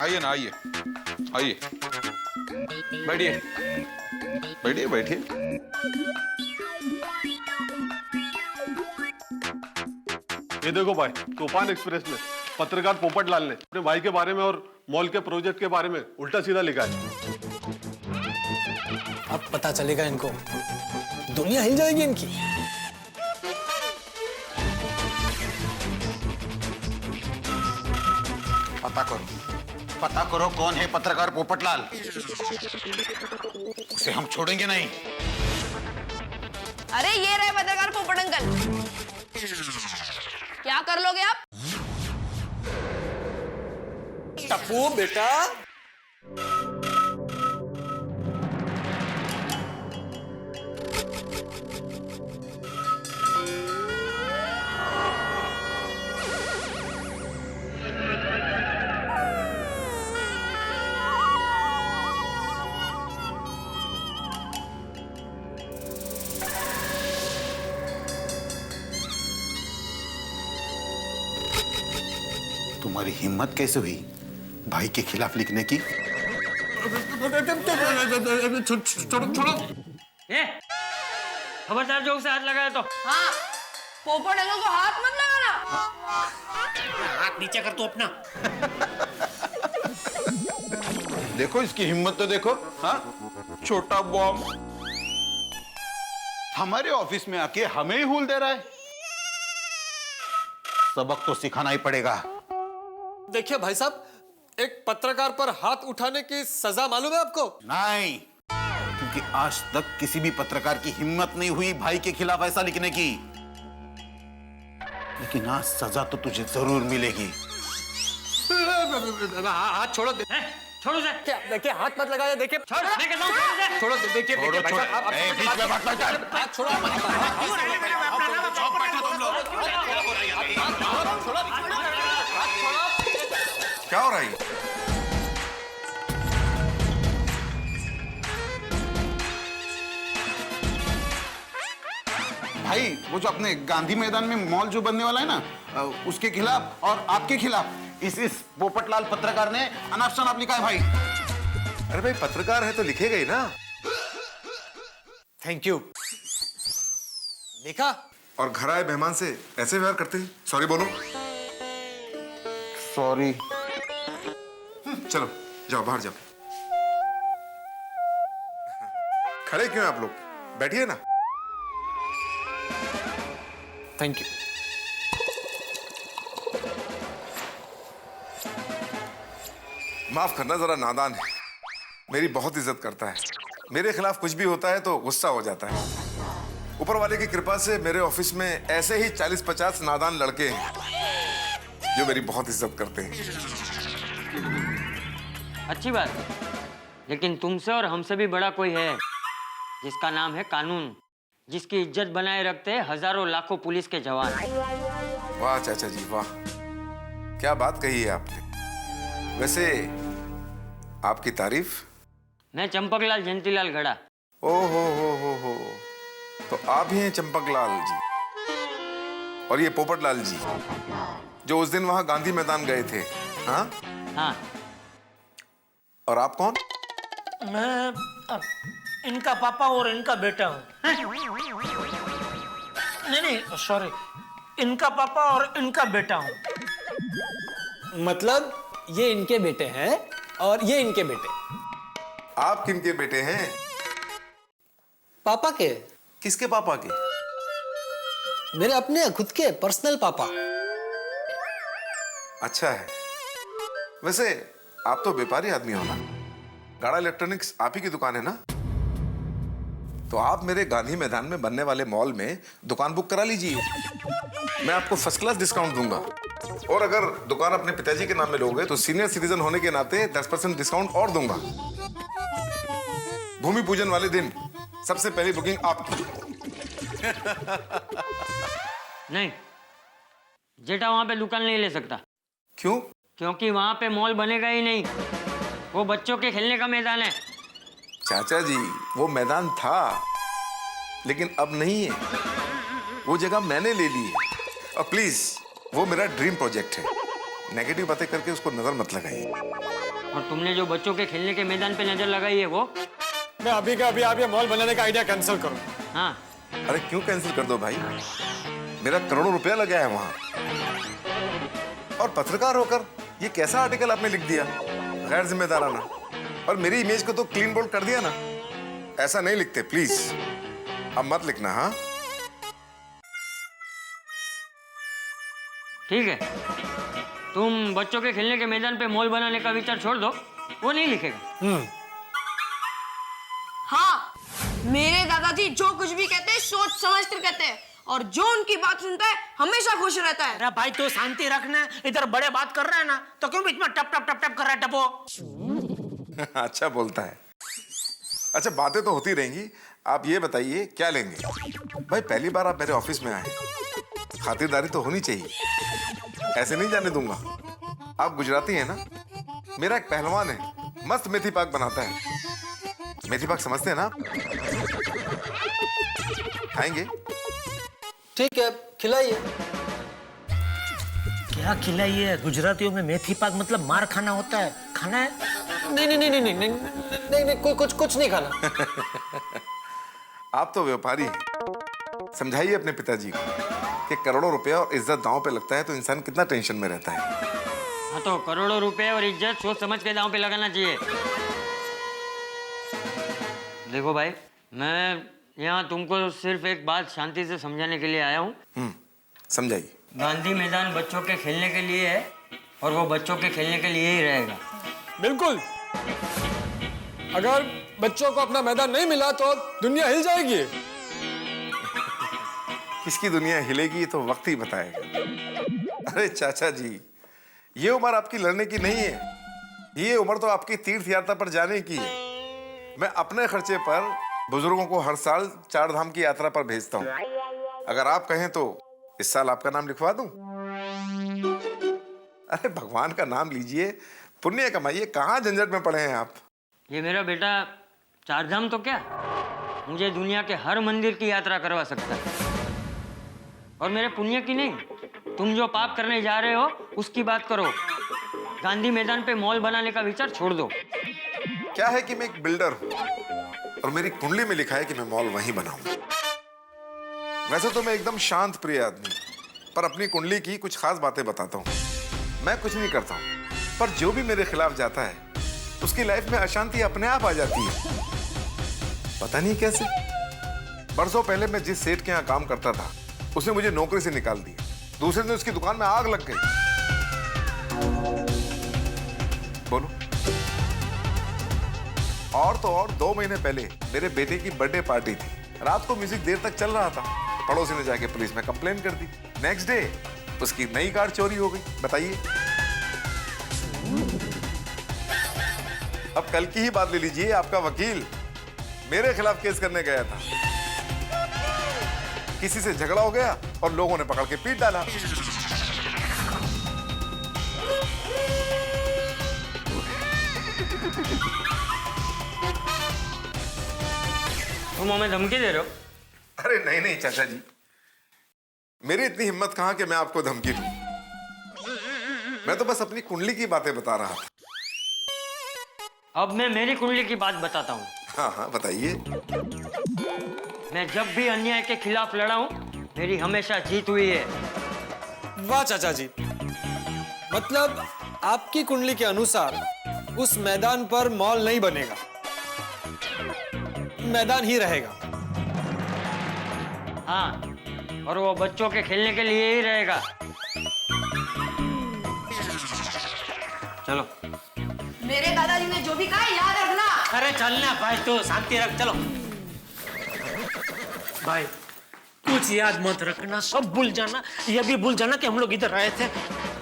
आइए ना, आइए आइए, बैठिए बैठिए बैठिए। ये देखो भाई, तूफान एक्सप्रेस में पत्रकार पोपटलाल ने अपने भाई के बारे में और मॉल के प्रोजेक्ट के बारे में उल्टा सीधा लिखा है। अब पता चलेगा इनको, दुनिया हिल जाएगी इनकी। पता करो कौन है पत्रकार पोपटलाल। उसे हम छोड़ेंगे नहीं। अरे ये रहे पत्रकार पोपट अंकल। क्या कर लोगे आप? टप्पू बेटा, तुम्हारी हिम्मत कैसे हुई भाई के खिलाफ लिखने की? छोड़ो। खबरदार जो उसे हाथ लगाया तो। हाँ, पोपट अंकल को हाथ मत लगाना। हाथ नीचे कर तू अपना। देखो इसकी हिम्मत तो देखो। हाँ, छोटा बॉम्ब हमारे ऑफिस में आके हमें ही हुल दे रहा है। सबक तो सिखाना ही पड़ेगा। देखिए भाई साहब, एक पत्रकार पर हाथ उठाने की सजा मालूम है आपको? नहीं, क्योंकि आज तक किसी भी पत्रकार की हिम्मत नहीं हुई भाई के खिलाफ ऐसा लिखने की। लेकिन आज सजा तो तुझे जरूर मिलेगी। हाथ छोड़ो। छोड़ो से। क्या देखिए, हाथ मत लगाइए। देखिए, छोड़, मैं कहता हूँ छोड़ो से। छोड़ो। देखिए भाई साहब, आप बीच में मत लगा। हाथ छोड़ो। क्या हो रहा है? भाई, वो जो अपने गांधी मैदान में मॉल जो बनने वाला है ना, उसके खिलाफ और आपके खिलाफ इस पोपटलाल पत्रकार ने अनाप शनाप लिखा है भाई। अरे भाई, पत्रकार है तो लिखेगा ही ना। Thank you. देखा? और घर आए मेहमान से ऐसे व्यवहार करते हैं? सॉरी बोलो। सॉरी। चलो जाओ, बाहर जाओ। खड़े क्यों हैं आप लोग? बैठिए ना। Thank you. माफ करना, जरा नादान है। मेरी बहुत इज्जत करता है। मेरे खिलाफ कुछ भी होता है तो गुस्सा हो जाता है। ऊपर वाले की कृपा से मेरे ऑफिस में ऐसे ही 40-50 नादान लड़के हैं जो मेरी बहुत इज्जत करते हैं। अच्छी बात है, लेकिन तुमसे और हमसे भी बड़ा कोई है जिसका नाम है कानून, जिसकी इज्जत बनाए रखते हैं हजारों लाखों पुलिस के जवान। वाह चाचा जी, वाह, क्या बात कही है आपने। वैसे आपकी तारीफ? मैं चंपकलाल जयंतीलाल गड़ा। ओ हो, तो आप ही हैं चंपकलाल जी। और ये पोपटलाल जी जो उस दिन वहां गांधी मैदान गए थे। हाँ हाँ। और आप कौन? मैं इनका पापा और इनका बेटा हूँ। नहीं, सॉरी, इनका पापा और इनका बेटा हूँ। मतलब ये इनके बेटे हैं और ये इनके बेटे। आप किनके बेटे हैं? पापा के। किसके पापा के? मेरे अपने खुद के पर्सनल पापा। अच्छा है। वैसे आप तो व्यापारी आदमी हो ना? गाड़ा इलेक्ट्रॉनिक्स आप ही की दुकान है ना? तो आप मेरे गांधी मैदान में बनने वाले मॉल में दुकान बुक करा लीजिए। मैं आपको फर्स्ट क्लास डिस्काउंट दूंगा। और अगर दुकान अपने पिताजी के नाम में लोगे तो सीनियर सिटीजन होने के नाते 10% डिस्काउंट और दूंगा। भूमि पूजन वाले दिन सबसे पहली बुकिंग आपकी। नहीं, जेठा वहां पे दुकान नहीं ले सकता। क्यों? क्योंकि वहां पे मॉल बनेगा ही नहीं। वो बच्चों के खेलने का मैदान है। चाचा जी, वो मैदान था लेकिन अब नहीं है। वो जगह मैंने ले ली है। और प्लीज, वो मेरा ड्रीम प्रोजेक्ट है। नेगेटिव बातें करके उसको नजर मत लगाइए। और तुमने जो बच्चों के खेलने के मैदान पे नजर लगाई है वो? मैं अभी का अभी आप ये मॉल बनाने का आइडिया कैंसिल करो। हाँ, अरे क्यों कैंसिल कर दो भाई? मेरा करोड़ों रुपया लगा है वहां। और पत्रकार होकर ये कैसा आर्टिकल आपने लिख दिया, गैर जिम्मेदाराना। और मेरी इमेज को तो क्लीन बोल्ड कर दिया ना। ऐसा नहीं लिखते प्लीज, अब मत लिखना। हाँ ठीक है, तुम बच्चों के खेलने के मैदान पे मॉल बनाने का विचार छोड़ दो, वो नहीं लिखेगा। हाँ, मेरे दादाजी जो कुछ भी कहते हैं सोच समझ कर कहते हैं, और जो उनकी बात सुनता है हमेशा खुश रहता है। अरे भाई तो शांति रखना, इधर बड़े बात कर रहा है ना, तो क्यों बीच में टप टप टप टप कर रहा है टपो? अच्छा बोलता है। अच्छा बातें तो होती रहेंगी, आप ये बताइए क्या लेंगे? भाई पहली बार आप मेरे ऑफिस में आए, खातिरदारी तो होनी चाहिए, ऐसे नहीं जाने दूंगा। आप गुजराती हैं ना? मेरा एक पहलवान है, मस्त मेथी पाक बनाता है। मेथी पाक समझते हैं ना? खाएंगे? ठीक है, खिलाइए। क्या खिलाइए? गुजरातियों में मेथी पाक मतलब मार खाना होता है, खाना है? नहीं नहीं नहीं नहीं नहीं नहीं नहीं नहीं, कुछ नहीं खाना। आप तो व्यापारी हैं, समझाइए अपने पिताजी को कि करोड़ों रुपया और इज्जत दांव पे लगता है तो इंसान कितना टेंशन में रहता है। हाँ तो करोड़ों रुपए और इज्जत सोच समझ के दांव पे लगाना चाहिए। देखो भाई, मैं यहाँ तुमको सिर्फ एक बात शांति से समझाने के लिए आया हूँ। समझाइए। गांधी मैदान बच्चों के खेलने के लिए है और वो बच्चों के खेलने के लिए ही रहेगा। बिल्कुल, अगर बच्चों को अपना मैदान नहीं मिला तो दुनिया हिल जाएगी। किसकी दुनिया हिलेगी तो वक्त ही बताएगा। अरे चाचा जी, ये उम्र आपकी लड़ने की नहीं है, ये उम्र तो आपकी तीर्थ यात्रा पर जाने की है। मैं अपने खर्चे पर बुजुर्गों को हर साल 4 धाम की यात्रा पर भेजता हूँ। अगर आप कहें तो इस साल आपका नाम लिखवा दूं? अरे भगवान का नाम लीजिए, पुण्य कमाइए, कहाँ झंझट में पड़े हैं आप। ये मेरा बेटा 4 धाम तो क्या, मुझे दुनिया के हर मंदिर की यात्रा करवा सकता है। और मेरे पुण्य की नहीं, तुम जो पाप करने जा रहे हो उसकी बात करो। गांधी मैदान पे मॉल बनाने का विचार छोड़ दो। क्या है कि मैं एक बिल्डर हूं और मेरी कुंडली में लिखा है कि मैं मॉल वहीं बनाऊं। वैसे तो मैं एकदम शांत प्रिय आदमी, पर अपनी कुंडली की कुछ खास बातें बताता हूँ। मैं कुछ नहीं करता हूँ, पर जो भी मेरे खिलाफ जाता है उसकी लाइफ में अशांति अपने आप आ जाती है, पता नहीं कैसे। बरसों पहले मैं जिस सेठ के यहाँ काम करता था उसने मुझे नौकरी से निकाल दिया। दूसरे दिन उसकी दुकान में आग लग गई। बोलो। और तो और 2 महीने पहले मेरे बेटे की बर्थडे पार्टी थी, रात को म्यूजिक देर तक चल रहा था। पड़ोसी ने जाके पुलिस में कंप्लेन कर दी। नेक्स्ट डे उसकी नई कार चोरी हो गई। बताइए। अब कल की ही बात ले लीजिए, आपका वकील मेरे खिलाफ केस करने गया था, किसी से झगड़ा हो गया और लोगों ने पकड़ के पीट डाला। तुम हमें धमकी दे रहे हो? अरे नहीं नहीं चाचा जी, मेरी इतनी हिम्मत कहां कि मैं आपको धमकी दूं। मैं तो बस अपनी कुंडली की बातें बता रहा था। अब मैं मेरी कुंडली की बात बताता हूँ। हाँ हाँ बताइए। मैं जब भी अन्याय के खिलाफ लड़ा हूँ, मेरी हमेशा जीत हुई है। वाह चाचा जी, मतलब आपकी कुंडली के अनुसार उस मैदान पर मॉल नहीं बनेगा, मैदान ही रहेगा। हाँ, और वो बच्चों के खेलने के लिए ही रहेगा। चलो। मेरे दादाजी ने जो भी कहा याद रखना। अरे चलना भाई, तो शांति रख, चलो। भाई कुछ याद मत रखना, सब भूल जाना। ये भी भूल जाना कि हम लोग इधर आए थे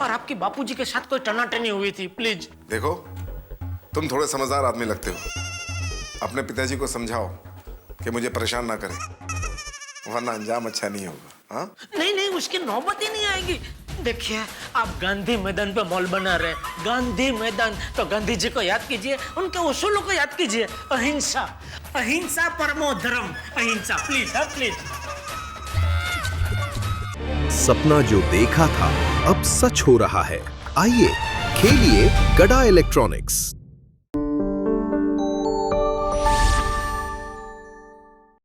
और आपके बापूजी के साथ कोई टनाटनी हुई थी, प्लीज। देखो, तुम थोड़े समझदार आदमी लगते हो, अपने पिताजी को समझाओ कि मुझे परेशान ना करें, वरना अंजाम अच्छा नहीं होगा। हाँ? नहीं नहीं, उसकी नौबत ही नहीं आएगी। देखिए, आप गांधी मैदान पे मॉल बना रहे, गांधी मैदान, तो गांधी जी को याद कीजिए, उनके उसूलों को याद कीजिए। अहिंसा, अहिंसा परमो धर्म, अहिंसा, प्लीज, हाँ प्लीज। सपना जो देखा था अब सच हो रहा है। आइए खेलिए गड़ा इलेक्ट्रॉनिक्स।